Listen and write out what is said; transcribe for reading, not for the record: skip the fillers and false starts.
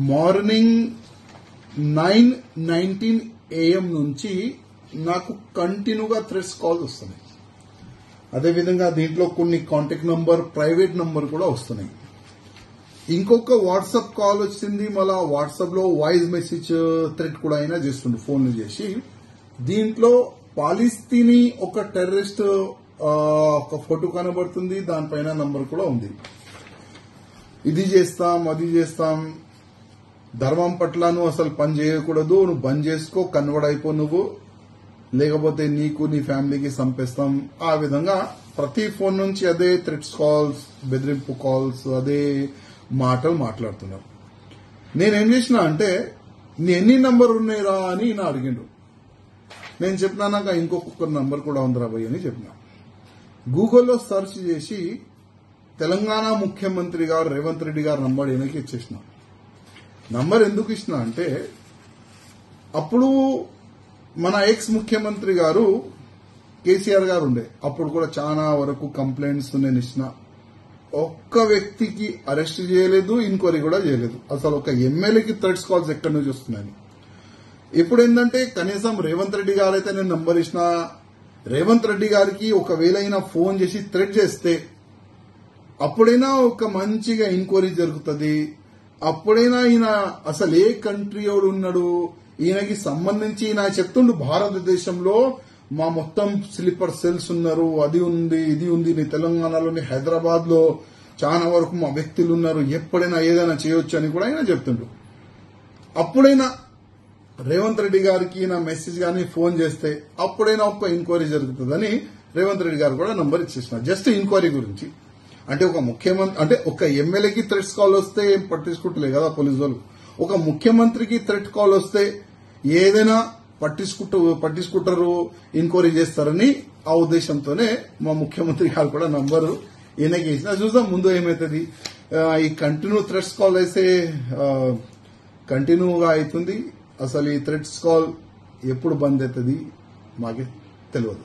Morning 9:19 AM నుంచి నాకు కంటిన్యూగా థ్రెడ్స్ కాల్స్ వస్తున్నాయి. అదేవిధంగా దీంట్లో కొన్ని కాంటాక్ట్ నంబర్, ప్రైవేట్ నంబర్ కూడా వస్తున్నాయి. ఇంకొక వాట్సాప్ కాల్ వచ్చింది. మళ్ళా వాట్సాప్ లో వాయిస్ మెసేజ్ థ్రెడ్ కూడా అయినా చేస్తుండే ఫోన్లు చేసి. దీంట్లో పాలిస్తీనీ ఒక టెర్రరిస్ట్ ఒక ఫోటో కనబడుతుంది, దానిపైన నంబర్ కూడా ఉంది. ఇది చేస్తాం, అది చేస్తాం, ధర్మం పట్ల నువ్వు అసలు పని చేయకూడదు, నువ్వు బంద్ చేసుకో, కన్వర్ట్ అయిపో నువ్వు, లేకపోతే నీకు నీ ఫ్యామిలీకి చంపేస్తాం. ఆ విధంగా ప్రతి ఫోన్ నుంచి అదే థ్రెట్స్ కాల్స్, బెదిరింపు కాల్స్, అదే మాటలు మాట్లాడుతున్నారు. నేనేం చేసినా అంటే నీ ఎన్ని నంబర్ ఉన్నాయిరా అని నా అడిగిండు. నేను చెప్పినా నాకు ఇంకొక నంబర్ కూడా ఉందిరా భయ్ అని చెప్పినా. గూగుల్లో సెర్చ్ చేసి తెలంగాణ ముఖ్యమంత్రి గారు రేవంత్ రెడ్డి గారు నంబర్ ఈయనకి ఇచ్చేసిన. నంబర్ ఎందుకు ఇచ్చిన అంటే అప్పుడు మన ఎక్స్ ముఖ్యమంత్రి గారు కేసీఆర్ గారు ఉండే, అప్పుడు కూడా చాలా వరకు కంప్లైంట్స్ నేను ఇచ్చిన. ఒక్క వ్యక్తికి అరెస్ట్ చేయలేదు, ఎంక్వైరీ కూడా చేయలేదు. అసలు ఒక ఎమ్మెల్యేకి థ్రెడ్స్ కాల్స్ ఎక్కడి నుంచి వస్తున్నాయని. ఇప్పుడు ఏంటంటే కనీసం రేవంత్ రెడ్డి గారు అయితే నేను నంబర్ ఇచ్చిన, రేవంత్ రెడ్డి గారికి ఒకవేళ అయినా ఫోన్ చేసి థ్రెడ్ చేస్తే అప్పుడైనా ఒక మంచిగా ఎంక్వైరీ జరుగుతుంది. అప్పుడైనా ఈయన అసలు ఏ కంట్రీ వాడు ఉన్నాడు, ఈయనకి సంబంధించి ఈయన చెప్తుండు భారతదేశంలో మా మొత్తం స్లీపర్ సెల్స్ ఉన్నారు, అది ఉంది, ఇది ఉంది, నీ తెలంగాణలోని హైదరాబాద్ లో చాలా వరకు మా వ్యక్తులు ఉన్నారు, ఎప్పుడైనా ఏదైనా చేయొచ్చు అని కూడా ఆయన చెప్తుండు. అప్పుడైనా రేవంత్ రెడ్డి గారికి నా మెసేజ్ గానీ ఫోన్ చేస్తే అప్పుడైనా ఒక్క ఎంక్వైరీ జరుగుతుందని రేవంత్ రెడ్డి గారు కూడా నంబర్ ఇచ్చేసిన, జస్ట్ ఎంక్వైరీ గురించి. అంటే ఒక ముఖ్యమంత్రి అంటే ఒక ఎమ్మెల్యేకి థ్రెట్స్ కాల్ వస్తే ఏం పట్టించుకుంటలే కదా పోలీసు వాళ్ళు. ఒక ముఖ్యమంత్రికి థ్రెట్ కాల్ వస్తే ఏదైనా పట్టించుకుంటారు, ఎంక్వైరీ చేస్తారని ఆ ఉద్దేశంతోనే మా ముఖ్యమంత్రి గారు కూడా నంబరు ఈయనకి ఇచ్చిన. చూద్దాం ముందు ఏమవుతుంది. ఈ కంటిన్యూ థ్రెట్స్ కాల్ అయితే కంటిన్యూగా అవుతుంది. అసలు ఈ థ్రెట్స్ కాల్ ఎప్పుడు బంద్ అవుతుంది మాకే తెలియదు.